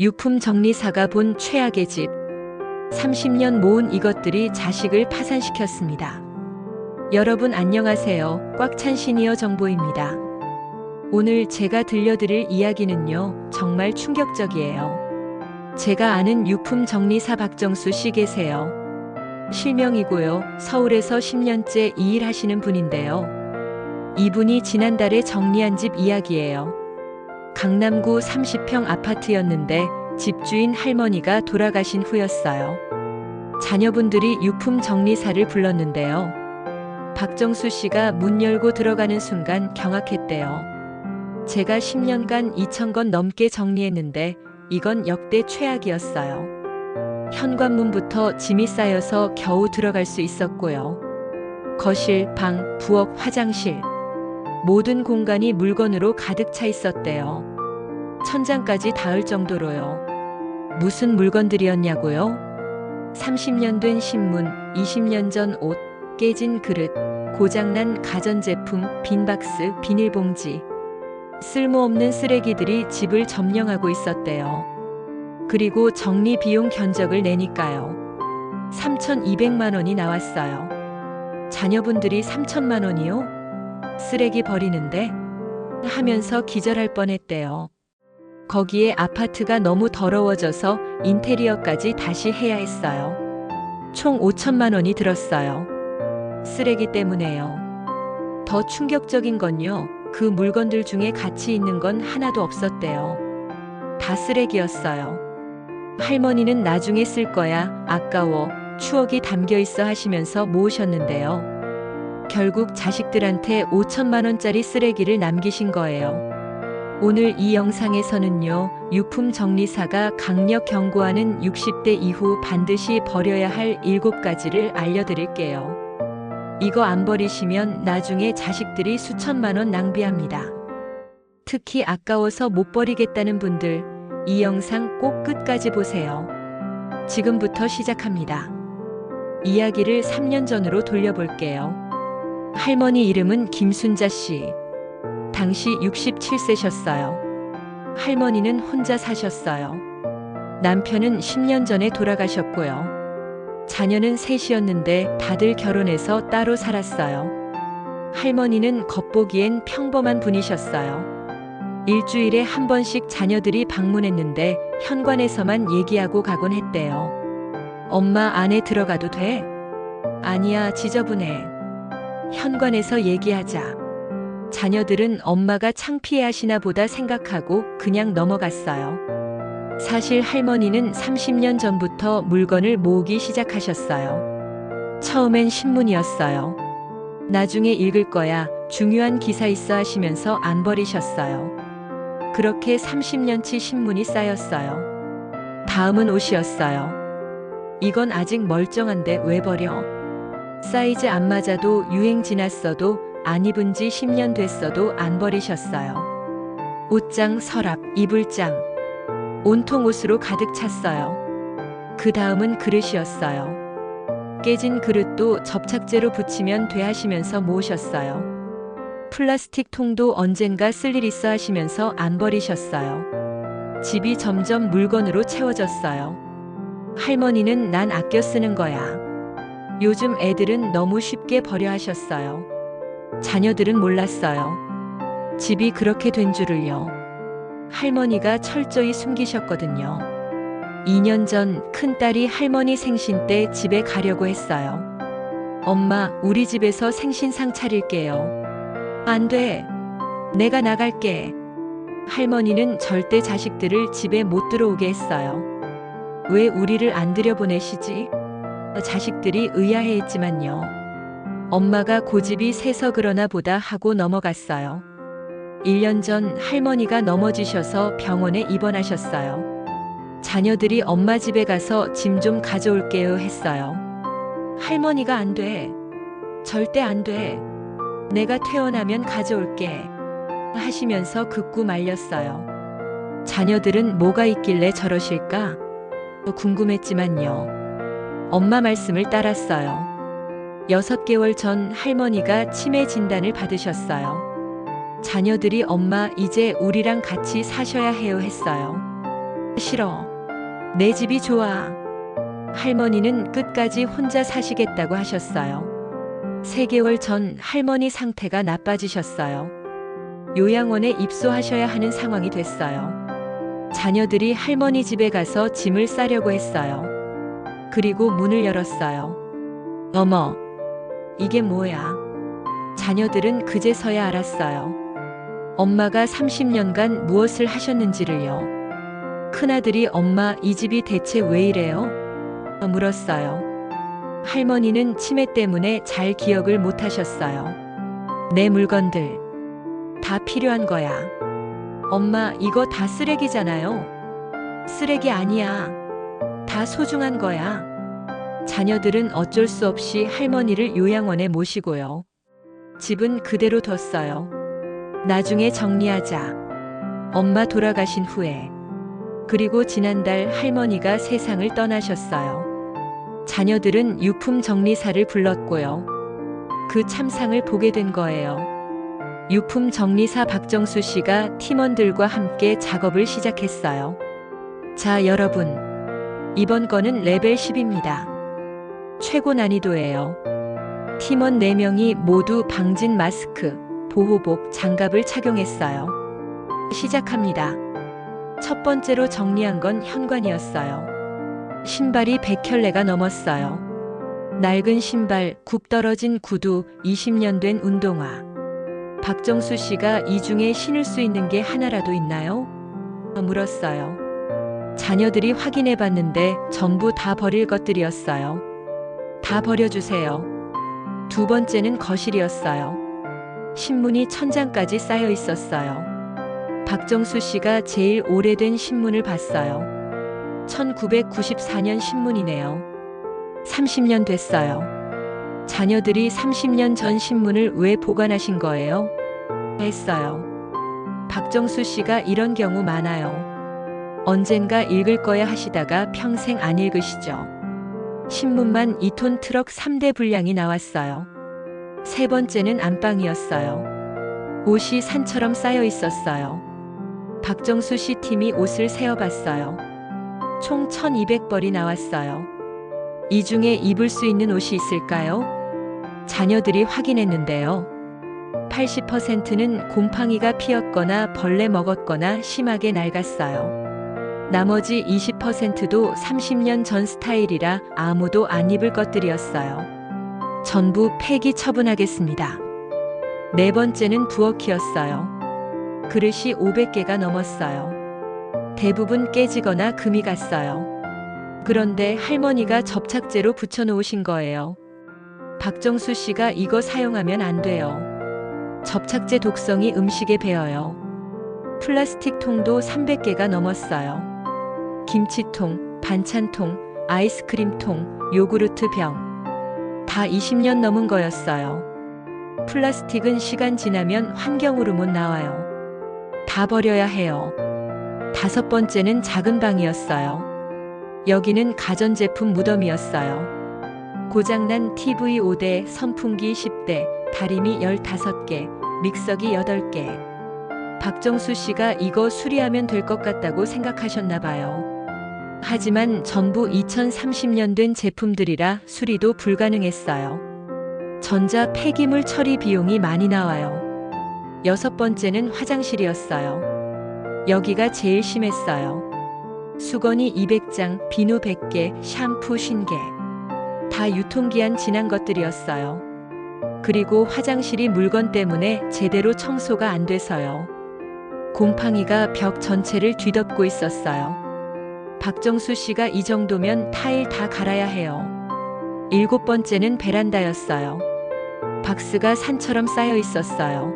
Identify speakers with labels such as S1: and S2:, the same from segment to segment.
S1: 유품 정리사가 본 최악의 집. 30년 모은 이것들이 자식을 파산시켰습니다. 여러분 안녕하세요. 꽉 찬 시니어 정보입니다. 오늘 제가 들려드릴 이야기는요, 정말 충격적이에요. 제가 아는 유품 정리사 박정수 씨 계세요. 실명이고요. 서울에서 10년째 이 일 하시는 분인데요. 이분이 지난달에 정리한 집 이야기예요. 강남구 30평 아파트였는데 집주인 할머니가 돌아가신 후였어요. 자녀분들이 유품 정리사를 불렀는데요. 박정수 씨가 문 열고 들어가는 순간 경악했대요. 제가 10년간 2,000건 넘게 정리했는데 이건 역대 최악이었어요. 현관문부터 짐이 쌓여서 겨우 들어갈 수 있었고요. 거실, 방, 부엌, 화장실 모든 공간이 물건으로 가득 차 있었대요. 천장까지 닿을 정도로요. 무슨 물건들이었냐고요? 30년 된 신문, 20년 전 옷, 깨진 그릇, 고장난 가전제품, 빈 박스, 비닐봉지. 쓸모없는 쓰레기들이 집을 점령하고 있었대요. 그리고 정리 비용 견적을 내니까요. 3,200만 원이 나왔어요. 자녀분들이 3천만 원이요? 쓰레기 버리는데? 하면서 기절할 뻔했대요. 거기에 아파트가 너무 더러워져서 인테리어까지 다시 해야 했어요. 총 5천만 원이 들었어요. 쓰레기 때문에요. 더 충격적인 건요, 그 물건들 중에 가치 있는 건 하나도 없었대요. 다 쓰레기였어요. 할머니는 나중에 쓸 거야, 아까워, 추억이 담겨 있어 하시면서 모으셨는데요. 결국 자식들한테 5천만 원짜리 쓰레기를 남기신 거예요. 오늘 이 영상에서는요, 유품 정리사가 강력 경고하는 60대 이후 반드시 버려야 할 7가지를 알려드릴게요. 이거 안 버리시면 나중에 자식들이 수천만 원 낭비합니다. 특히 아까워서 못 버리겠다는 분들, 이 영상 꼭 끝까지 보세요. 지금부터 시작합니다. 이야기를 3년 전으로 돌려볼게요. 할머니 이름은 김순자 씨. 당시 67세셨어요. 할머니는 혼자 사셨어요. 남편은 10년 전에 돌아가셨고요. 자녀는 셋이었는데 다들 결혼해서 따로 살았어요. 할머니는 겉보기엔 평범한 분이셨어요. 일주일에 한 번씩 자녀들이 방문했는데 현관에서만 얘기하고 가곤 했대요. 엄마 안에 들어가도 돼? 아니야, 지저분해. 현관에서 얘기하자. 자녀들은 엄마가 창피해하시나 보다 생각하고 그냥 넘어갔어요. 사실 할머니는 30년 전부터 물건을 모으기 시작하셨어요. 처음엔 신문이었어요. 나중에 읽을 거야, 중요한 기사 있어 하시면서 안 버리셨어요. 그렇게 30년치 신문이 쌓였어요. 다음은 옷이었어요. 이건 아직 멀쩡한데 왜 버려? 사이즈 안 맞아도 유행 지났어도 안 입은 지 10년 됐어도 안 버리셨어요. 옷장, 서랍, 이불장. 온통 옷으로 가득 찼어요. 그 다음은 그릇이었어요. 깨진 그릇도 접착제로 붙이면 돼 하시면서 모으셨어요. 플라스틱 통도 언젠가 쓸 일 있어 하시면서 안 버리셨어요. 집이 점점 물건으로 채워졌어요. 할머니는 난 아껴 쓰는 거야. 요즘 애들은 너무 쉽게 버려 하셨어요. 자녀들은 몰랐어요. 집이 그렇게 된 줄을요. 할머니가 철저히 숨기셨거든요. 2년 전 큰딸이 할머니 생신 때 집에 가려고 했어요. 엄마, 우리 집에서 생신상 차릴게요. 안 돼. 내가 나갈게. 할머니는 절대 자식들을 집에 못 들어오게 했어요. 왜 우리를 안 들여보내시지? 자식들이 의아해했지만요. 엄마가 고집이 세서 그러나 보다 하고 넘어갔어요. 1년 전 할머니가 넘어지셔서 병원에 입원하셨어요. 자녀들이 엄마 집에 가서 짐 좀 가져올게요 했어요. 할머니가 안 돼. 절대 안 돼. 내가 퇴원하면 가져올게. 하시면서 극구 말렸어요. 자녀들은 뭐가 있길래 저러실까? 궁금했지만요. 엄마 말씀을 따랐어요. 6개월 전 할머니가 치매 진단을 받으셨어요. 자녀들이 엄마 이제 우리랑 같이 사셔야 해요 했어요. 싫어. 내 집이 좋아. 할머니는 끝까지 혼자 사시겠다고 하셨어요. 3개월 전 할머니 상태가 나빠지셨어요. 요양원에 입소하셔야 하는 상황이 됐어요. 자녀들이 할머니 집에 가서 짐을 싸려고 했어요. 그리고 문을 열었어요. 어머, 이게 뭐야? 자녀들은 그제서야 알았어요. 엄마가 30년간 무엇을 하셨는지를요. 큰아들이 엄마, 이 집이 대체 왜 이래요? 물었어요. 할머니는 치매 때문에 잘 기억을 못 하셨어요. 내 물건들 다 필요한 거야. 엄마, 이거 다 쓰레기잖아요. 쓰레기 아니야. 다 소중한 거야. 자녀들은 어쩔 수 없이 할머니를 요양원에 모시고요. 집은 그대로 뒀어요. 나중에 정리하자. 엄마 돌아가신 후에. 그리고 지난달 할머니가 세상을 떠나셨어요. 자녀들은 유품 정리사를 불렀고요. 그 참상을 보게 된 거예요. 유품 정리사 박정수 씨가 팀원들과 함께 작업을 시작했어요. 자, 여러분. 이번 건은 레벨 10입니다. 최고 난이도예요. 팀원 4명이 모두 방진 마스크, 보호복, 장갑을 착용했어요. 시작합니다. 첫 번째로 정리한 건 현관이었어요. 신발이 100켤레가 넘었어요. 낡은 신발, 굽 떨어진 구두, 20년 된 운동화. 박정수 씨가 이 중에 신을 수 있는 게 하나라도 있나요? 물었어요. 자녀들이 확인해 봤는데 전부 다 버릴 것들이었어요. 다 버려주세요. 두 번째는 거실이었어요. 신문이 천장까지 쌓여 있었어요. 박정수 씨가 제일 오래된 신문을 봤어요. 1994년 신문이네요. 30년 됐어요. 자녀들이 30년 전 신문을 왜 보관하신 거예요? 했어요. 박정수 씨가 이런 경우 많아요. 언젠가 읽을 거야 하시다가 평생 안 읽으시죠. 신문만 2톤 트럭 3대 분량이 나왔어요. 세 번째는 안방이었어요. 옷이 산처럼 쌓여 있었어요. 박정수 씨 팀이 옷을 세어봤어요. 총 1200벌이 나왔어요. 이 중에 입을 수 있는 옷이 있을까요? 자녀들이 확인했는데요. 80%는 곰팡이가 피었거나 벌레 먹었거나 심하게 낡았어요. 나머지 20%도 30년 전 스타일이라 아무도 안 입을 것들이었어요. 전부 폐기 처분하겠습니다. 네 번째는 부엌이었어요. 그릇이 500개가 넘었어요. 대부분 깨지거나 금이 갔어요. 그런데 할머니가 접착제로 붙여놓으신 거예요. 박정수 씨가 이거 사용하면 안 돼요. 접착제 독성이 음식에 배어요. 플라스틱 통도 300개가 넘었어요. 김치통, 반찬통, 아이스크림통, 요구르트 병. 다 20년 넘은 거였어요. 플라스틱은 시간 지나면 환경으로 못 나와요. 다 버려야 해요. 다섯 번째는 작은 방이었어요. 여기는 가전제품 무덤이었어요. 고장난 TV 5대, 선풍기 10대, 다리미 15개, 믹서기 8개. 박정수 씨가 이거 수리하면 될 것 같다고 생각하셨나 봐요. 하지만 전부 2030년 된 제품들이라 수리도 불가능했어요. 전자 폐기물 처리 비용이 많이 나와요. 여섯 번째는 화장실이었어요. 여기가 제일 심했어요. 수건이 200장, 비누 100개, 샴푸 50개. 다 유통기한 지난 것들이었어요. 그리고 화장실이 물건 때문에 제대로 청소가 안 돼서요. 곰팡이가 벽 전체를 뒤덮고 있었어요. 박정수 씨가 이 정도면 타일 다 갈아야 해요. 일곱 번째는 베란다였어요. 박스가 산처럼 쌓여 있었어요.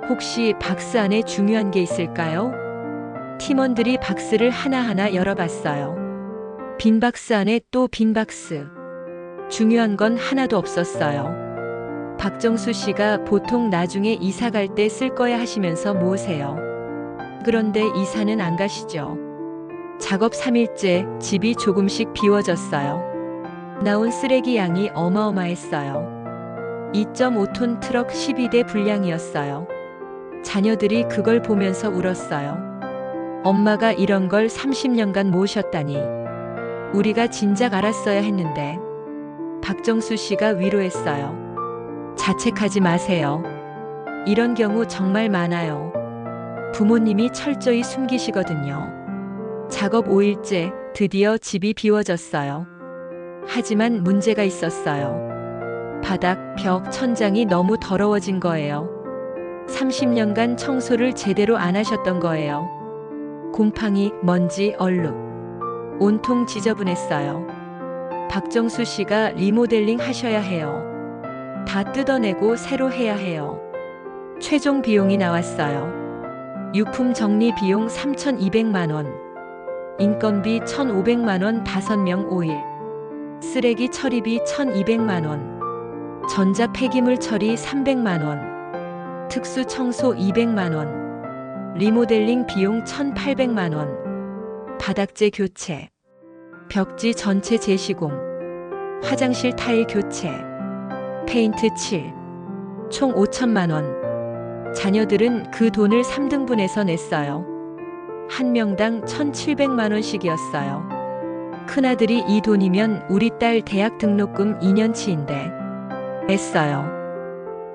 S1: 혹시 박스 안에 중요한 게 있을까요? 팀원들이 박스를 하나하나 열어봤어요. 빈 박스 안에 또 빈 박스. 중요한 건 하나도 없었어요. 박정수 씨가 보통 나중에 이사 갈 때 쓸 거야 하시면서 모으세요. 그런데 이사는 안 가시죠. 작업 3일째 집이 조금씩 비워졌어요. 나온 쓰레기 양이 어마어마했어요. 2.5톤 트럭 12대 분량이었어요. 자녀들이 그걸 보면서 울었어요. 엄마가 이런 걸 30년간 모셨다니. 우리가 진작 알았어야 했는데. 박정수 씨가 위로했어요. 자책하지 마세요. 이런 경우 정말 많아요. 부모님이 철저히 숨기시거든요. 작업 5일째 드디어 집이 비워졌어요. 하지만 문제가 있었어요. 바닥, 벽, 천장이 너무 더러워진 거예요. 30년간 청소를 제대로 안 하셨던 거예요. 곰팡이, 먼지, 얼룩. 온통 지저분했어요. 박정수 씨가 리모델링 하셔야 해요. 다 뜯어내고 새로 해야 해요. 최종 비용이 나왔어요. 유품 정리 비용 3,200만 원. 인건비 1,500만 원 5명 5일. 쓰레기 처리비 1,200만 원. 전자 폐기물 처리 300만 원. 특수 청소 200만 원. 리모델링 비용 1,800만 원. 바닥재 교체. 벽지 전체 재시공. 화장실 타일 교체. 페인트 칠. 총 5천만 원. 자녀들은 그 돈을 3등분해서 냈어요. 한 명당 1,700만 원씩이었어요. 큰아들이 이 돈이면 우리 딸 대학 등록금 2년치인데 애써요.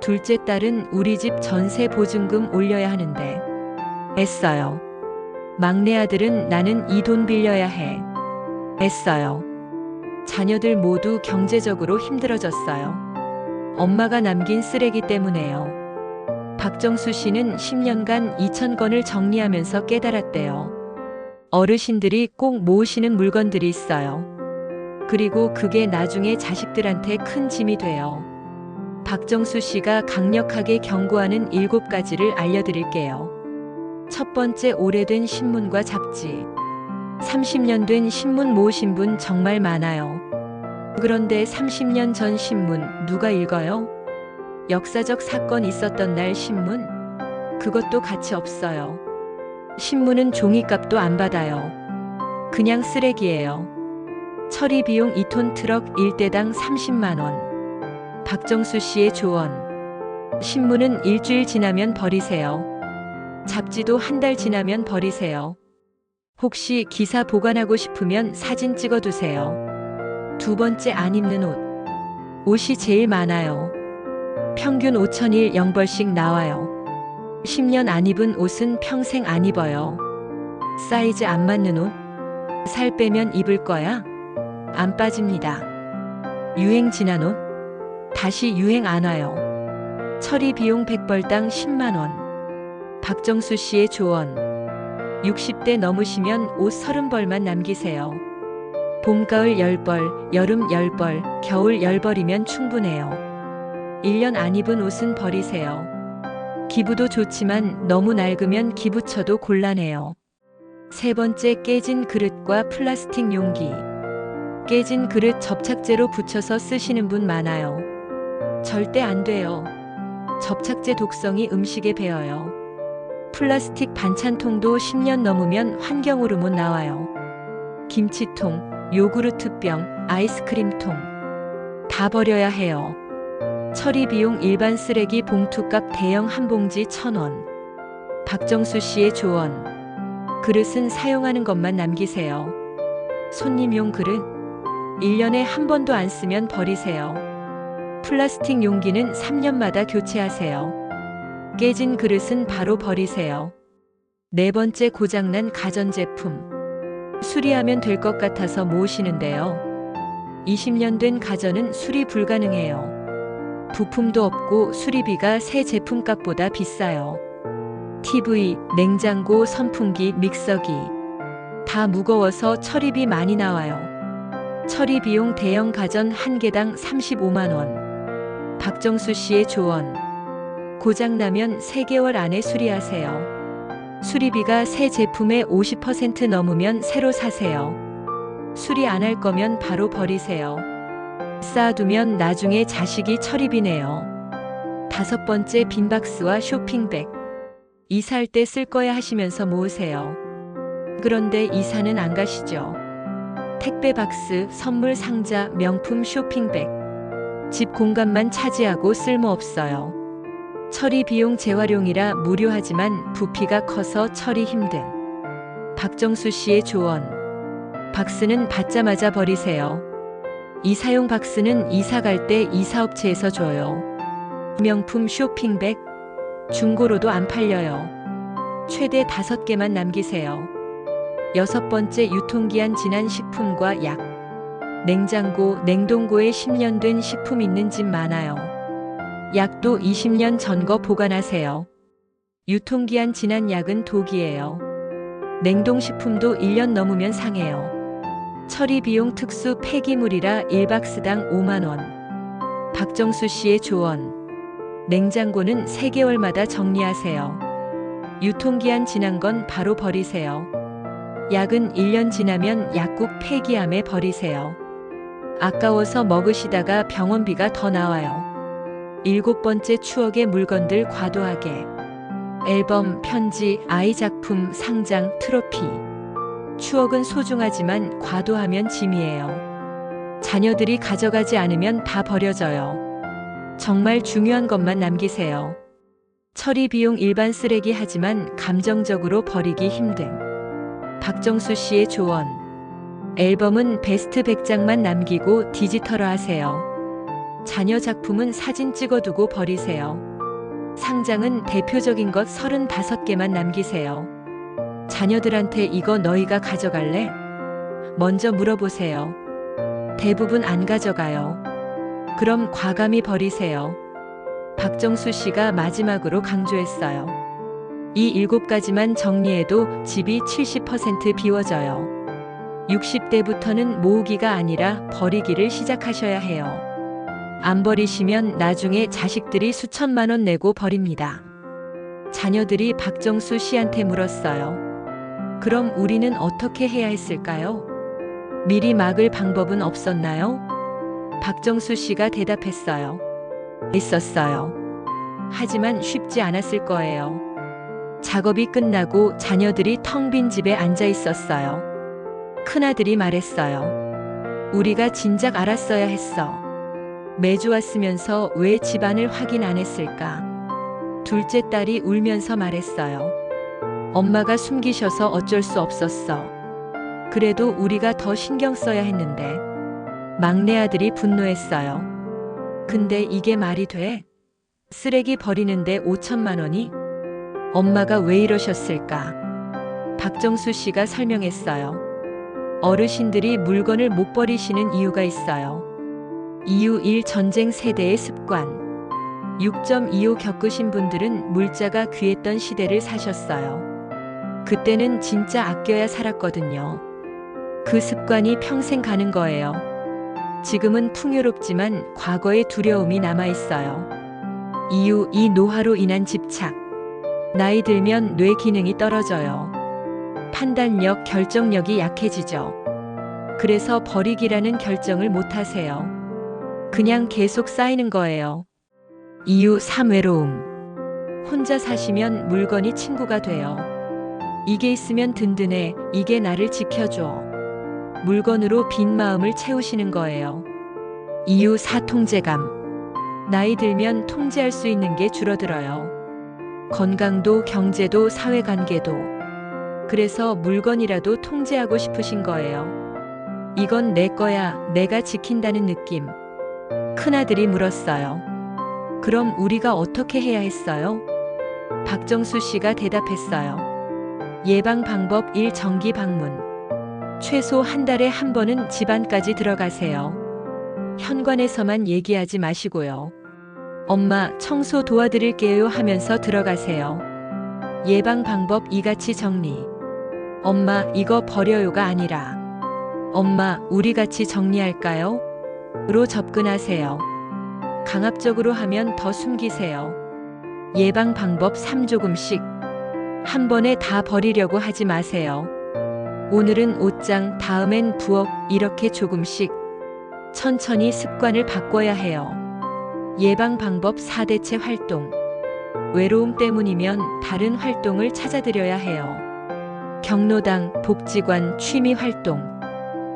S1: 둘째 딸은 우리 집 전세 보증금 올려야 하는데 애써요. 막내 아들은 나는 이 돈 빌려야 해. 애써요. 자녀들 모두 경제적으로 힘들어졌어요. 엄마가 남긴 쓰레기 때문에요. 박정수 씨는 10년간 2,000건을 정리하면서 깨달았대요. 어르신들이 꼭 모으시는 물건들이 있어요. 그리고 그게 나중에 자식들한테 큰 짐이 돼요. 박정수 씨가 강력하게 경고하는 7가지를 알려드릴게요. 첫 번째, 오래된 신문과 잡지. 30년 된 신문 모으신 분 정말 많아요. 그런데 30년 전 신문 누가 읽어요? 역사적 사건 있었던 날 신문? 그것도 가치 없어요. 신문은 종이값도 안 받아요. 그냥 쓰레기예요. 처리 비용 2톤 트럭 1대당 30만 원. 박정수 씨의 조언. 신문은 일주일 지나면 버리세요. 잡지도 한 달 지나면 버리세요. 혹시 기사 보관하고 싶으면 사진 찍어두세요. 두 번째, 안 입는 옷. 옷이 제일 많아요. 평균 5,000일 0벌씩 나와요. 10년 안 입은 옷은 평생 안 입어요. 사이즈 안 맞는 옷? 살 빼면 입을 거야? 안 빠집니다. 유행 지난 옷? 다시 유행 안 와요. 처리 비용 100벌당 10만 원. 박정수 씨의 조언. 60대 넘으시면 옷 30벌만 남기세요. 봄, 가을 10벌, 여름 10벌, 겨울 10벌이면 충분해요. 1년 안 입은 옷은 버리세요. 기부도 좋지만 너무 낡으면 기부처도 곤란해요. 세 번째, 깨진 그릇과 플라스틱 용기. 깨진 그릇 접착제로 붙여서 쓰시는 분 많아요. 절대 안 돼요. 접착제 독성이 음식에 배어요. 플라스틱 반찬통도 10년 넘으면 환경오르몬 나와요. 김치통, 요구르트병, 아이스크림통. 다 버려야 해요. 처리 비용 일반 쓰레기 봉투값 대형 한 봉지 1,000원. 박정수 씨의 조언. 그릇은 사용하는 것만 남기세요. 손님용 그릇? 1년에 한 번도 안 쓰면 버리세요. 플라스틱 용기는 3년마다 교체하세요. 깨진 그릇은 바로 버리세요. 네 번째, 고장난 가전제품. 수리하면 될 것 같아서 모으시는데요. 20년 된 가전은 수리 불가능해요. 부품도 없고 수리비가 새 제품값보다 비싸요. TV, 냉장고, 선풍기, 믹서기. 다 무거워서 처리비 많이 나와요. 처리 비용 대형 가전 한 개당 35만 원. 박정수 씨의 조언. 고장나면 3개월 안에 수리하세요. 수리비가 새 제품의 50% 넘으면 새로 사세요. 수리 안 할 거면 바로 버리세요. 쌓아두면 나중에 자식이 처리비 내요. 다섯 번째, 빈박스와 쇼핑백. 이사할 때 쓸 거야 하시면서 모으세요. 그런데 이사는 안 가시죠. 택배 박스, 선물 상자, 명품 쇼핑백. 집 공간만 차지하고 쓸모없어요. 처리 비용 재활용이라 무료하지만 부피가 커서 처리 힘든. 박정수 씨의 조언. 박스는 받자마자 버리세요. 이사용 박스는 이사 갈 때 이사업체에서 줘요. 명품 쇼핑백, 중고로도 안 팔려요. 최대 5개만 남기세요. 6번째, 유통기한 지난 식품과 약. 냉장고, 냉동고에 10년 된 식품 있는 집 많아요. 약도 20년 전 거 보관하세요. 유통기한 지난 약은 독이에요. 냉동식품도 1년 넘으면 상해요. 처리 비용 특수 폐기물이라 1박스당 5만 원. 박정수 씨의 조언. 냉장고는 3개월마다 정리하세요. 유통기한 지난 건 바로 버리세요. 약은 1년 지나면 약국 폐기함에 버리세요. 아까워서 먹으시다가 병원비가 더 나와요. 7번째, 추억의 물건들 과도하게. 앨범, 편지, 아이 작품, 상장, 트로피. 추억은 소중하지만 과도하면 짐이에요. 자녀들이 가져가지 않으면 다 버려져요. 정말 중요한 것만 남기세요. 처리 비용 일반 쓰레기 하지만 감정적으로 버리기 힘듦. 박정수 씨의 조언. 앨범은 베스트 100장만 남기고 디지털화 하세요. 자녀 작품은 사진 찍어두고 버리세요. 상장은 대표적인 것 35개만 남기세요. 자녀들한테 이거 너희가 가져갈래? 먼저 물어보세요. 대부분 안 가져가요. 그럼 과감히 버리세요. 박정수 씨가 마지막으로 강조했어요. 이 7가지만 정리해도 집이 70% 비워져요. 60대부터는 모으기가 아니라 버리기를 시작하셔야 해요. 안 버리시면 나중에 자식들이 수천만 원 내고 버립니다. 자녀들이 박정수 씨한테 물었어요. 그럼 우리는 어떻게 해야 했을까요? 미리 막을 방법은 없었나요? 박정수 씨가 대답했어요. 있었어요. 하지만 쉽지 않았을 거예요. 작업이 끝나고 자녀들이 텅 빈 집에 앉아 있었어요. 큰아들이 말했어요. 우리가 진작 알았어야 했어. 매주 왔으면서 왜 집안을 확인 안 했을까? 둘째 딸이 울면서 말했어요. 엄마가 숨기셔서 어쩔 수 없었어. 그래도 우리가 더 신경 써야 했는데. 막내 아들이 분노했어요. 근데 이게 말이 돼? 쓰레기 버리는데 5천만 원이? 엄마가 왜 이러셨을까? 박정수 씨가 설명했어요. 어르신들이 물건을 못 버리시는 이유가 있어요. 이유 1. 전쟁 세대의 습관. 6.25 겪으신 분들은 물자가 귀했던 시대를 사셨어요. 그때는 진짜 아껴야 살았거든요. 그 습관이 평생 가는 거예요. 지금은 풍요롭지만 과거의 두려움이 남아있어요. 이유 2. 노화로 인한 집착. 나이 들면 뇌 기능이 떨어져요. 판단력, 결정력이 약해지죠. 그래서 버리기라는 결정을 못 하세요. 그냥 계속 쌓이는 거예요. 이유 3. 외로움. 혼자 사시면 물건이 친구가 돼요. 이게 있으면 든든해, 이게 나를 지켜줘. 물건으로 빈 마음을 채우시는 거예요. 이유 4. 통제감. 나이 들면 통제할 수 있는 게 줄어들어요. 건강도, 경제도, 사회관계도. 그래서 물건이라도 통제하고 싶으신 거예요. 이건 내 거야, 내가 지킨다는 느낌. 큰아들이 물었어요. 그럼 우리가 어떻게 해야 했어요? 박정수 씨가 대답했어요. 예방 방법 1. 정기 방문. 최소 한 달에 한 번은 집안까지 들어가세요. 현관에서만 얘기하지 마시고요. 엄마, 청소 도와드릴게요 하면서 들어가세요. 예방 방법 2. 같이 정리. 엄마, 이거 버려요가 아니라 엄마, 우리 같이 정리할까요? 로 접근하세요. 강압적으로 하면 더 숨기세요. 예방 방법 3. 조금씩. 한 번에 다 버리려고 하지 마세요. 오늘은 5장, 다음엔 부엌, 이렇게 조금씩. 천천히 습관을 바꿔야 해요. 예방 방법 4. 대체 활동. 외로움 때문이면 다른 활동을 찾아드려야 해요. 경로당, 복지관, 취미 활동.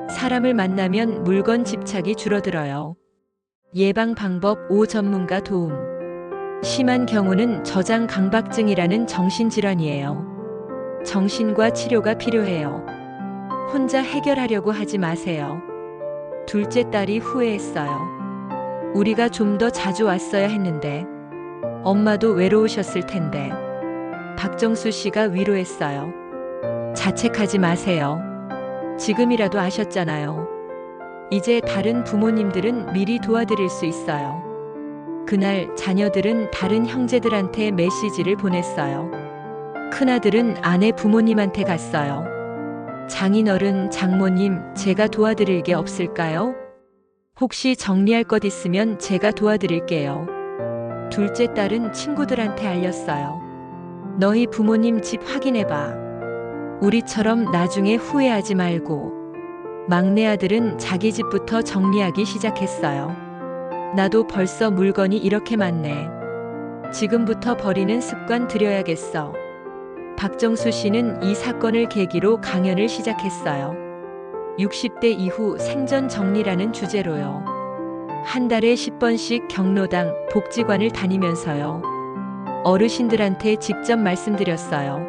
S1: 사람을 만나면 물건 집착이 줄어들어요. 예방 방법 5. 전문가 도움. 심한 경우는 저장 강박증이라는 정신질환이에요. 정신과 치료가 필요해요. 혼자 해결하려고 하지 마세요. 둘째 딸이 후회했어요. 우리가 좀 더 자주 왔어야 했는데. 엄마도 외로우셨을 텐데. 박정수 씨가 위로했어요. 자책하지 마세요. 지금이라도 아셨잖아요. 이제 다른 부모님들은 미리 도와드릴 수 있어요. 그날 자녀들은 다른 형제들한테 메시지를 보냈어요. 큰아들은 아내 부모님한테 갔어요. 장인어른, 장모님, 제가 도와드릴 게 없을까요? 혹시 정리할 것 있으면 제가 도와드릴게요. 둘째 딸은 친구들한테 알렸어요. 너희 부모님 집 확인해봐. 우리처럼 나중에 후회하지 말고. 막내 아들은 자기 집부터 정리하기 시작했어요. 나도 벌써 물건이 이렇게 많네. 지금부터 버리는 습관 들여야겠어. 박정수 씨는 이 사건을 계기로 강연을 시작했어요. 60대 이후 생전 정리라는 주제로요. 한 달에 10번씩 경로당, 복지관을 다니면서요. 어르신들한테 직접 말씀드렸어요.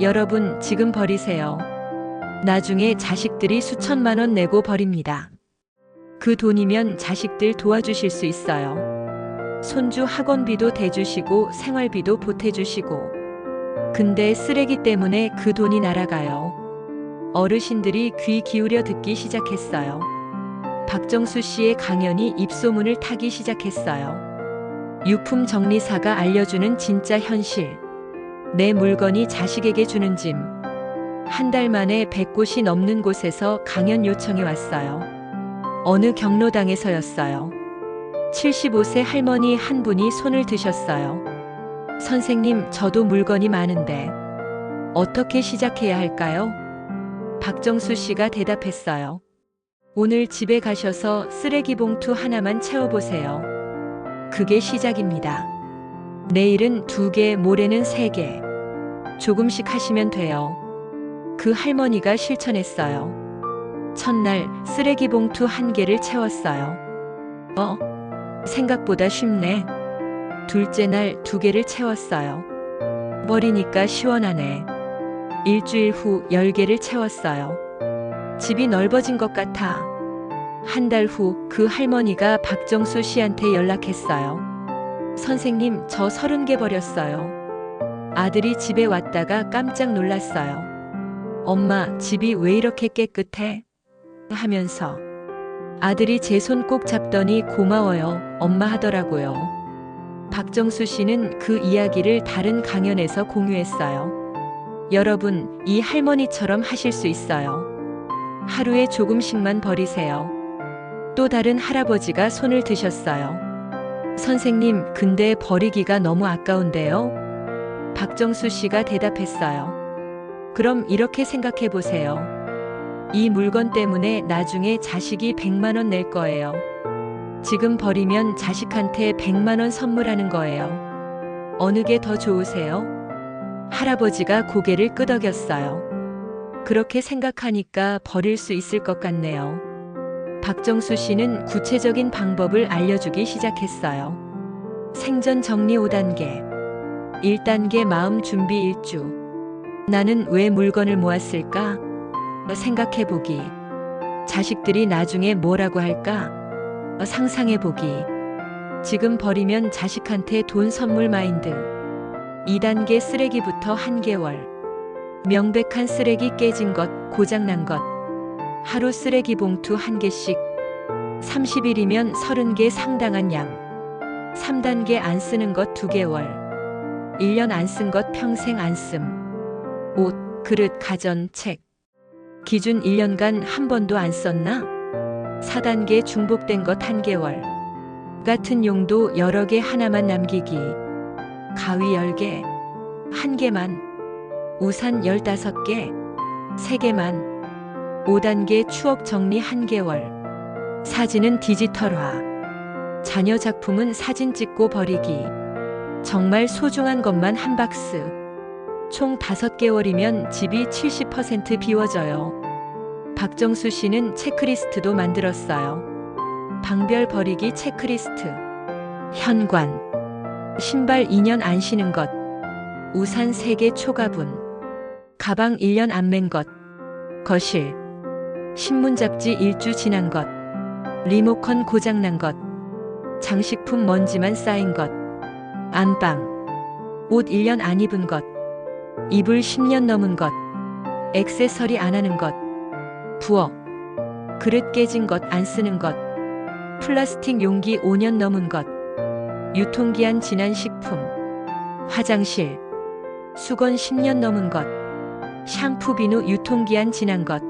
S1: 여러분, 지금 버리세요. 나중에 자식들이 수천만 원 내고 버립니다. 그 돈이면 자식들 도와주실 수 있어요. 손주 학원비도 대주시고 생활비도 보태주시고. 근데 쓰레기 때문에 그 돈이 날아가요. 어르신들이 귀 기울여 듣기 시작했어요. 박정수 씨의 강연이 입소문을 타기 시작했어요. 유품 정리사가 알려주는 진짜 현실. 내 물건이 자식에게 주는 짐. 한 달 만에 100곳이 넘는 곳에서 강연 요청이 왔어요. 어느 경로당에서였어요. 75세 할머니 한 분이 손을 드셨어요. 선생님, 저도 물건이 많은데 어떻게 시작해야 할까요? 박정수 씨가 대답했어요. 오늘 집에 가셔서 쓰레기 봉투 하나만 채워보세요. 그게 시작입니다. 내일은 2개, 모레는 3개. 조금씩 하시면 돼요. 그 할머니가 실천했어요. 첫날 쓰레기 봉투 1개를 채웠어요. 생각보다 쉽네. 둘째 날 2개를 채웠어요. 버리니까 시원하네. 일주일 후 10개를 채웠어요. 집이 넓어진 것 같아. 한 달 후 그 할머니가 박정수 씨한테 연락했어요. 선생님, 저 30개 버렸어요. 아들이 집에 왔다가 깜짝 놀랐어요. 엄마, 집이 왜 이렇게 깨끗해? 하면서. 아들이 제 손 꼭 잡더니 고마워요, 엄마 하더라고요. 박정수 씨는 그 이야기를 다른 강연에서 공유했어요. 여러분, 이 할머니처럼 하실 수 있어요. 하루에 조금씩만 버리세요. 또 다른 할아버지가 손을 드셨어요. 선생님, 근데 버리기가 너무 아까운데요? 박정수 씨가 대답했어요. 그럼 이렇게 생각해 보세요. 이 물건 때문에 나중에 자식이 100만 원 낼 거예요. 지금 버리면 자식한테 100만 원 선물하는 거예요. 어느 게 더 좋으세요? 할아버지가 고개를 끄덕였어요. 그렇게 생각하니까 버릴 수 있을 것 같네요. 박정수 씨는 구체적인 방법을 알려주기 시작했어요. 생전 정리 5단계. 1단계 마음 준비 1주. 나는 왜 물건을 모았을까? 생각해보기. 자식들이 나중에 뭐라고 할까? 상상해보기. 지금 버리면 자식한테 돈 선물 마인드. 2단계 쓰레기부터 1개월. 명백한 쓰레기 깨진 것, 고장난 것. 하루 쓰레기 봉투 1개씩. 30일이면 30개 상당한 양. 3단계 안 쓰는 것 2개월. 1년 안 쓴 것 평생 안 씀. 옷, 그릇, 가전, 책. 기준 1년간 한 번도 안 썼나? 4단계 중복된 것 1개월. 같은 용도 여러 개 하나만 남기기. 가위 10개. 1개만. 우산 15개. 3개만. 5단계 추억 정리 1개월. 사진은 디지털화. 자녀 작품은 사진 찍고 버리기. 정말 소중한 것만 한 박스. 총 5개월이면 집이 70% 비워져요. 박정수 씨는 체크리스트도 만들었어요. 방별 버리기 체크리스트. 현관. 신발 2년 안 신은 것. 우산 3개 초가분. 가방 1년 안 맨 것, 거실, 신문 잡지 일주 지난 것, 리모컨 고장난 것, 장식품 먼지만 쌓인 것, 안방, 옷 1년 안 입은 것, 이불 10년 넘은 것, 액세서리 안 하는 것, 부엌, 그릇 깨진 것 안 쓰는 것, 플라스틱 용기 5년 넘은 것, 유통기한 지난 식품, 화장실, 수건 10년 넘은 것, 샴푸 비누 유통기한 지난 것,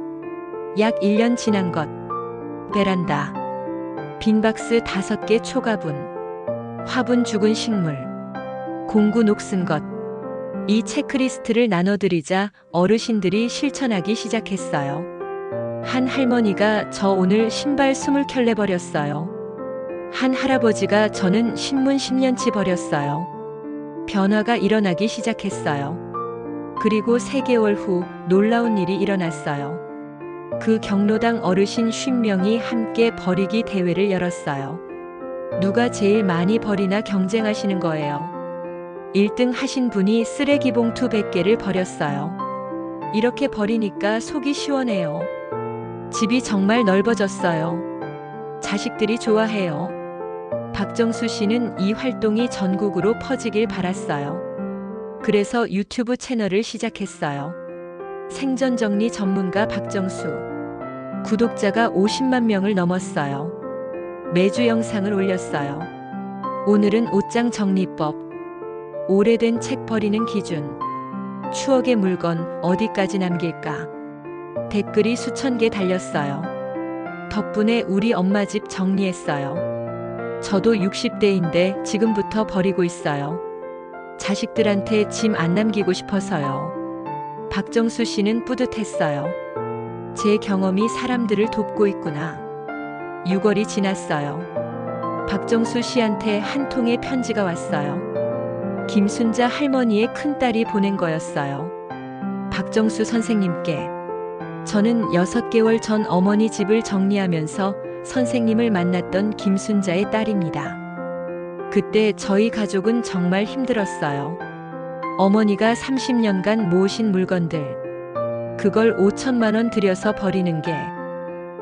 S1: 약 1년 지난 것, 베란다, 빈 박스 5개 초가분, 화분 죽은 식물, 공구 녹슨 것. 이 체크리스트를 나눠드리자 어르신들이 실천하기 시작했어요. 한 할머니가 저 오늘 신발 20켤레 버렸어요. 한 할아버지가 저는 신문 10년치 버렸어요. 변화가 일어나기 시작했어요. 그리고 3개월 후 놀라운 일이 일어났어요. 그 경로당 어르신 50명이 함께 버리기 대회를 열었어요. 누가 제일 많이 버리나 경쟁하시는 거예요. 1등 하신 분이 쓰레기 봉투 100개를 버렸어요. 이렇게 버리니까 속이 시원해요. 집이 정말 넓어졌어요. 자식들이 좋아해요. 박정수 씨는 이 활동이 전국으로 퍼지길 바랐어요. 그래서 유튜브 채널을 시작했어요. 생전정리 전문가 박정수. 구독자가 50만 명을 넘었어요. 매주 영상을 올렸어요. 오늘은 옷장 정리법, 오래된 책 버리는 기준, 추억의 물건 어디까지 남길까? 댓글이 수천 개 달렸어요. 덕분에 우리 엄마 집 정리했어요. 저도 60대인데 지금부터 버리고 있어요. 자식들한테 짐 안 남기고 싶어서요. 박정수 씨는 뿌듯했어요. 제 경험이 사람들을 돕고 있구나. 6월이 지났어요. 박정수 씨한테 한 통의 편지가 왔어요. 김순자 할머니의 큰딸이 보낸 거였어요. 박정수 선생님께. 저는 6개월 전 어머니 집을 정리하면서 선생님을 만났던 김순자의 딸입니다. 그때 저희 가족은 정말 힘들었어요. 어머니가 30년간 모으신 물건들, 그걸 5천만 원 들여서 버리는 게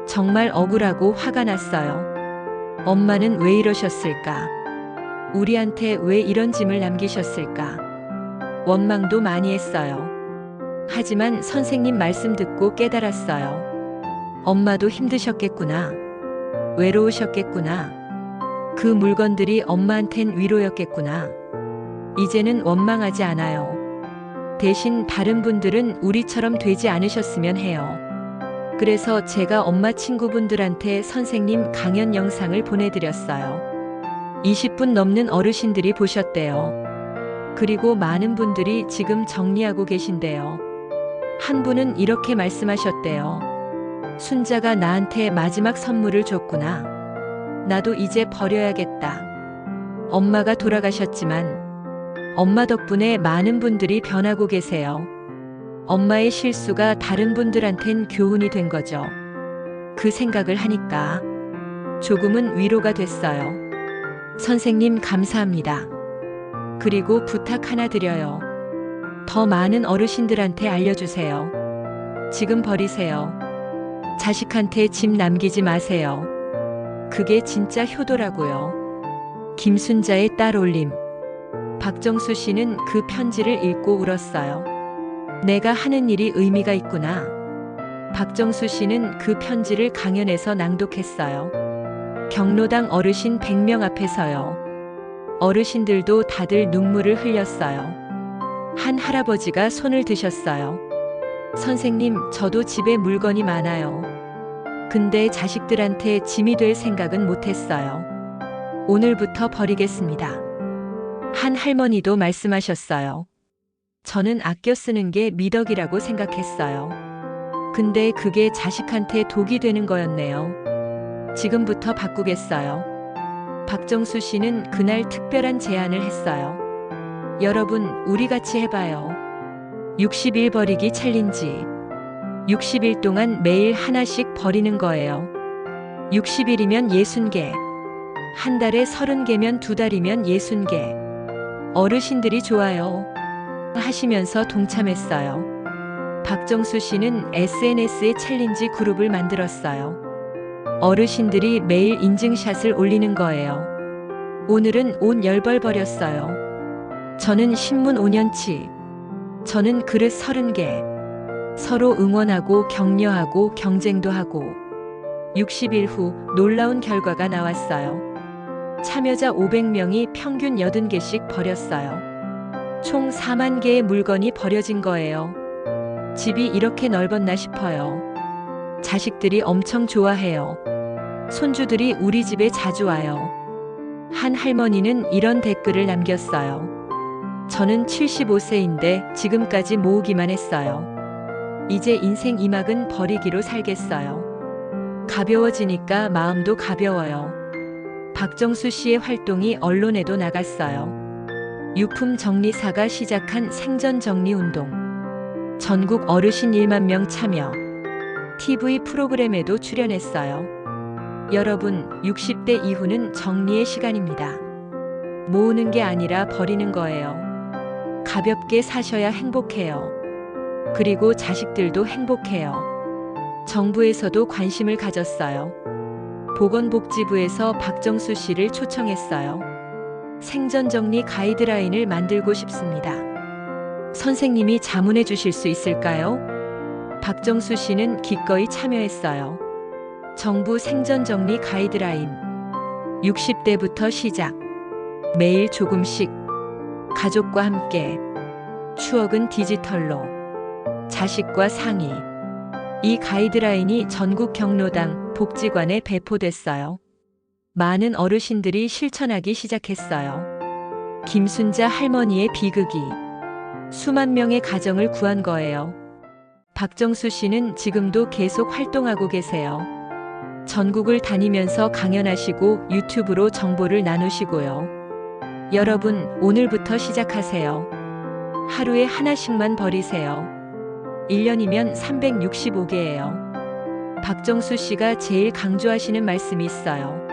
S1: 정말 억울하고 화가 났어요. 엄마는 왜 이러셨을까? 우리한테 왜 이런 짐을 남기셨을까? 원망도 많이 했어요. 하지만 선생님 말씀 듣고 깨달았어요. 엄마도 힘드셨겠구나. 외로우셨겠구나. 그 물건들이 엄마한텐 위로였겠구나. 이제는 원망하지 않아요. 대신 다른 분들은 우리처럼 되지 않으셨으면 해요. 그래서 제가 엄마 친구분들한테 선생님 강연 영상을 보내드렸어요. 20분 넘는 어르신들이 보셨대요. 그리고 많은 분들이 지금 정리하고 계신데요. 한 분은 이렇게 말씀하셨대요. 순자가 나한테 마지막 선물을 줬구나. 나도 이제 버려야겠다. 엄마가 돌아가셨지만 엄마 덕분에 많은 분들이 변하고 계세요. 엄마의 실수가 다른 분들한텐 교훈이 된 거죠. 그 생각을 하니까 조금은 위로가 됐어요. 선생님 감사합니다. 그리고 부탁 하나 드려요. 더 많은 어르신들한테 알려주세요. 지금 버리세요. 자식한테 짐 남기지 마세요. 그게 진짜 효도라고요. 김순자의 딸 올림. 박정수 씨는 그 편지를 읽고 울었어요. 내가 하는 일이 의미가 있구나. 박정수 씨는 그 편지를 강연에서 낭독했어요. 경로당 어르신 100명 앞에서요. 어르신들도 다들 눈물을 흘렸어요. 한 할아버지가 손을 드셨어요. 선생님, 저도 집에 물건이 많아요. 근데 자식들한테 짐이 될 생각은 못했어요. 오늘부터 버리겠습니다. 한 할머니도 말씀하셨어요. 저는 아껴 쓰는 게 미덕이라고 생각했어요. 근데 그게 자식한테 독이 되는 거였네요. 지금부터 바꾸겠어요. 박정수 씨는 그날 특별한 제안을 했어요. 여러분, 우리 같이 해봐요. 60일 버리기 챌린지. 60일 동안 매일 하나씩 버리는 거예요. 60일이면 60개. 한 달에 30개면 2달이면 60개. 어르신들이 좋아요 하시면서 동참했어요. 박정수 씨는 SNS에 챌린지 그룹을 만들었어요. 어르신들이 매일 인증샷을 올리는 거예요. 오늘은 옷 10벌 버렸어요. 저는 신문 5년치. 저는 그릇 30개. 서로 응원하고 격려하고 경쟁도 하고. 60일 후 놀라운 결과가 나왔어요. 참여자 500명이 평균 80개씩 버렸어요. 총 4만 개의 물건이 버려진 거예요. 집이 이렇게 넓었나 싶어요. 자식들이 엄청 좋아해요. 손주들이 우리 집에 자주 와요. 한 할머니는 이런 댓글을 남겼어요. 저는 75세인데 지금까지 모으기만 했어요. 이제 인생 이막은 버리기로 살겠어요. 가벼워지니까 마음도 가벼워요. 박정수 씨의 활동이 언론에도 나갔어요. 유품 정리사가 시작한 생전 정리 운동. 전국 어르신 1만 명 참여. TV 프로그램에도 출연했어요. 여러분, 60대 이후는 정리의 시간입니다. 모으는 게 아니라 버리는 거예요. 가볍게 사셔야 행복해요. 그리고 자식들도 행복해요. 정부에서도 관심을 가졌어요. 보건복지부에서 박정수 씨를 초청했어요. 생전정리 가이드라인을 만들고 싶습니다. 선생님이 자문해 주실 수 있을까요? 박정수 씨는 기꺼이 참여했어요. 정부 생전정리 가이드라인. 60대부터 시작. 매일 조금씩. 가족과 함께. 추억은 디지털로. 자식과 상의. 이 가이드라인이 전국 경로당, 복지관에 배포됐어요. 많은 어르신들이 실천하기 시작했어요. 김순자 할머니의 비극이 수만 명의 가정을 구한 거예요. 박정수 씨는 지금도 계속 활동하고 계세요. 전국을 다니면서 강연하시고 유튜브로 정보를 나누시고요. 여러분, 오늘부터 시작하세요. 하루에 하나씩만 버리세요. 1년이면 365개예요. 박정수 씨가 제일 강조하시는 말씀이 있어요.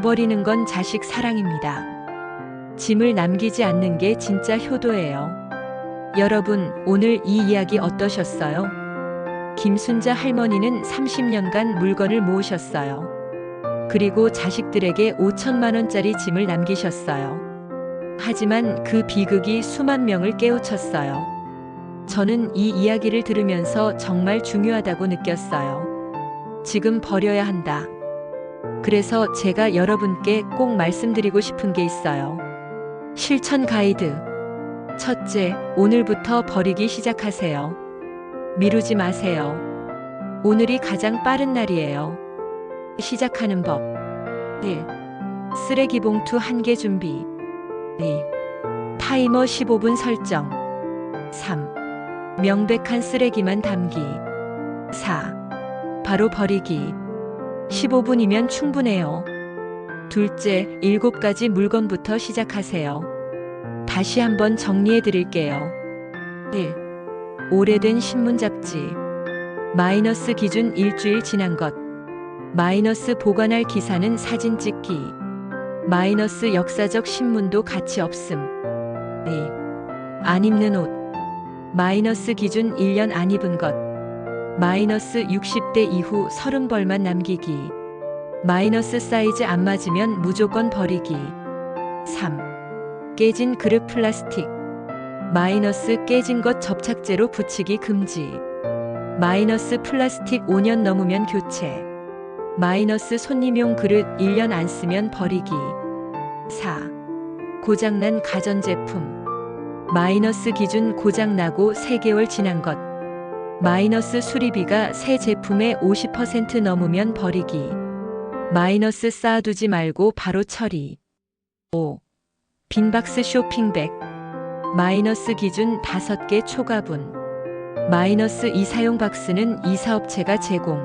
S1: 버리는 건 자식 사랑입니다. 짐을 남기지 않는 게 진짜 효도예요. 여러분, 오늘 이 이야기 어떠셨어요? 김순자 할머니는 30년간 물건을 모으셨어요. 그리고 자식들에게 5천만 원짜리 짐을 남기셨어요. 하지만 그 비극이 수만 명을 깨우쳤어요. 저는 이 이야기를 들으면서 정말 중요하다고 느꼈어요. 지금 버려야 한다. 그래서 제가 여러분께 꼭 말씀드리고 싶은 게 있어요. 실천 가이드. 첫째, 오늘부터 버리기 시작하세요. 미루지 마세요. 오늘이 가장 빠른 날이에요. 시작하는 법. 1. 쓰레기 봉투 1개 준비. 2. 타이머 15분 설정. 3. 명백한 쓰레기만 담기. 4. 바로 버리기. 15분이면 충분해요. 둘째, 7가지 물건부터 시작하세요. 다시 한번 정리해 드릴게요. 1. 오래된 신문 잡지. 마이너스 기준 일주일 지난 것. 마이너스 보관할 기사는 사진 찍기. 마이너스 역사적 신문도 같이 없음. 2. 안 입는 옷. 마이너스 기준 1년 안 입은 것. 마이너스 60대 이후 30벌만 남기기. 마이너스 사이즈 안 맞으면 무조건 버리기. 3. 깨진 그릇 플라스틱. 마이너스 깨진 것 접착제로 붙이기 금지. 마이너스 플라스틱 5년 넘으면 교체. 마이너스 손님용 그릇 1년 안 쓰면 버리기. 4. 고장난 가전제품. 마이너스 기준 고장나고 3개월 지난 것. 마이너스 수리비가 새 제품의 50% 넘으면 버리기. 마이너스 쌓아두지 말고 바로 처리. 5. 빈박스 쇼핑백. 마이너스 기준 5개 초과분. 마이너스 이사용 박스는 이사업체가 제공.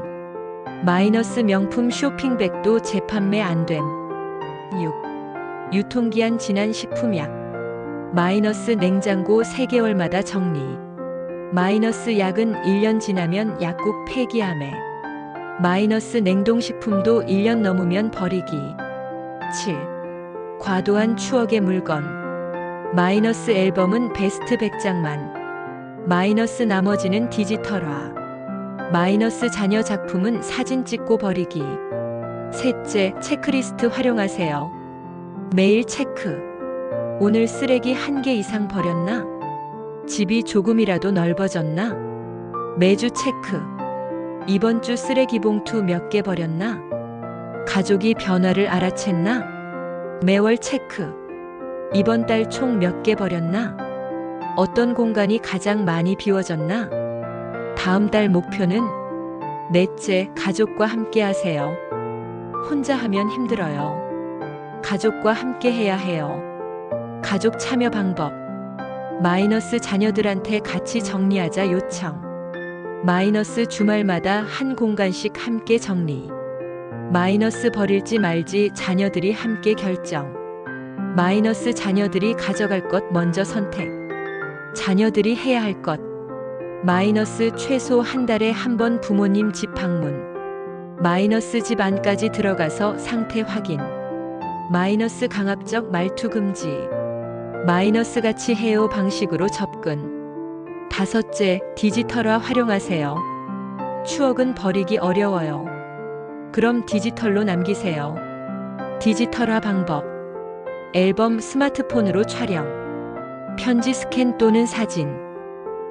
S1: 마이너스 명품 쇼핑백도 재판매 안 됨. 6. 유통기한 지난 식품약. 마이너스 냉장고 3개월마다 정리. 마이너스 약은 1년 지나면 약국 폐기함에. 마이너스 냉동식품도 1년 넘으면 버리기. 7. 과도한 추억의 물건. 마이너스 앨범은 베스트 100장만. 마이너스 나머지는 디지털화. 마이너스 자녀 작품은 사진 찍고 버리기. 셋째, 체크리스트 활용하세요. 매일 체크. 오늘 쓰레기 1개 이상 버렸나? 집이 조금이라도 넓어졌나? 매주 체크. 이번 주 쓰레기 봉투 몇 개 버렸나? 가족이 변화를 알아챘나? 매월 체크. 이번 달 총 몇 개 버렸나? 어떤 공간이 가장 많이 비워졌나? 다음 달 목표는? 넷째, 가족과 함께 하세요. 혼자 하면 힘들어요. 가족과 함께 해야 해요. 가족 참여 방법. 마이너스 자녀들한테 같이 정리하자 요청. 마이너스 주말마다 한 공간씩 함께 정리. 마이너스 버릴지 말지 자녀들이 함께 결정. 마이너스 자녀들이 가져갈 것 먼저 선택. 자녀들이 해야 할 것. 마이너스 최소 한 달에 한 번 부모님 집 방문. 마이너스 집 안까지 들어가서 상태 확인. 마이너스 강압적 말투 금지. 마이너스 같이 해요 방식으로 접근. 다섯째, 디지털화 활용하세요. 추억은 버리기 어려워요. 그럼 디지털로 남기세요. 디지털화 방법. 앨범 스마트폰으로 촬영. 편지 스캔 또는 사진.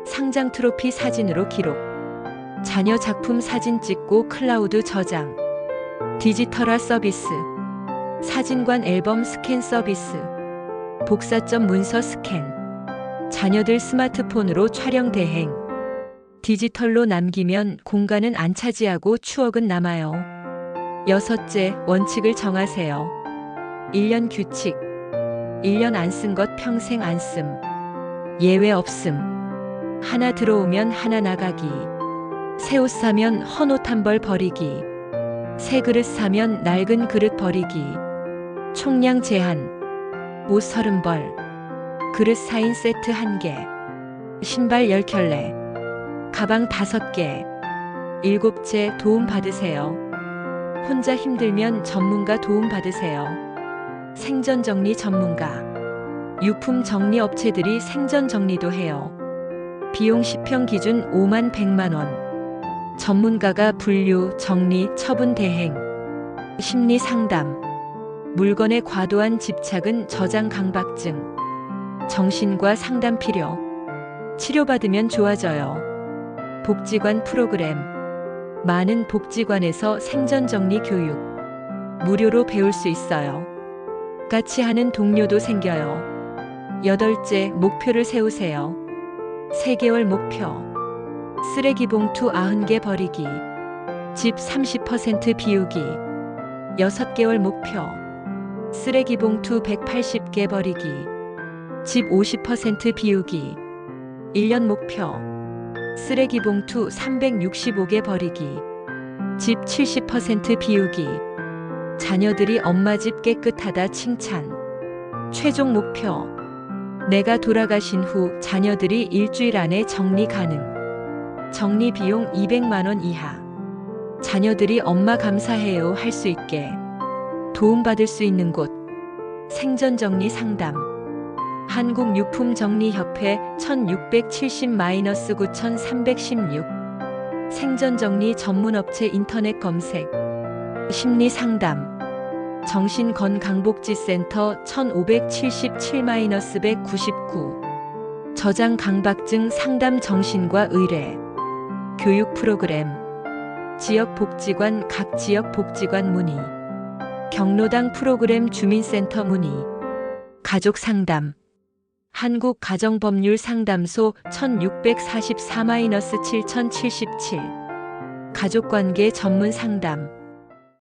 S1: 상장 트로피 사진으로 기록. 자녀 작품 사진 찍고 클라우드 저장. 디지털화 서비스. 사진관 앨범 스캔 서비스. 복사점 문서 스캔. 자녀들 스마트폰으로 촬영 대행. 디지털로 남기면 공간은 안 차지하고 추억은 남아요. 여섯째, 원칙을 정하세요. 1년 규칙. 1년 안 쓴 것 평생 안 씀. 예외 없음. 하나 들어오면 하나 나가기. 새 옷 사면 헌 옷 한 벌 버리기. 새 그릇 사면 낡은 그릇 버리기. 총량 제한. 옷 30벌. 그릇 4인 세트 1개. 신발 10켤레. 가방 5개. 일곱째, 도움 받으세요. 혼자 힘들면 전문가 도움 받으세요. 생전 정리 전문가. 유품 정리 업체들이 생전 정리도 해요. 비용 10평 기준 5만 100만 원. 전문가가 분류, 정리, 처분 대행. 심리 상담. 물건에 과도한 집착은 저장 강박증. 정신과 상담 필요. 치료받으면 좋아져요. 복지관 프로그램. 많은 복지관에서 생전 정리 교육. 무료로 배울 수 있어요. 같이 하는 동료도 생겨요. 여덟째, 목표를 세우세요. 3개월 목표. 쓰레기 봉투 90개 버리기. 집 30% 비우기. 6개월 목표. 쓰레기 봉투 180개 버리기. 집 50% 비우기. 1년 목표. 쓰레기 봉투 365개 버리기. 집 70% 비우기. 자녀들이 엄마 집 깨끗하다 칭찬. 최종 목표. 내가 돌아가신 후 자녀들이 일주일 안에 정리 가능. 정리 비용 200만 원 이하. 자녀들이 엄마 감사해요 할 수 있게. 도움받을 수 있는 곳. 생전정리 상담. 한국유품정리협회 1670-9316. 생전정리 전문업체 인터넷 검색. 심리상담. 정신건강복지센터 1577-199. 저장 강박증 상담 정신과 의뢰. 교육 프로그램. 지역복지관 각 지역복지관 문의. 경로당 프로그램 주민센터 문의. 가족상담. 한국가정법률상담소 1644-7077. 가족관계 전문 상담.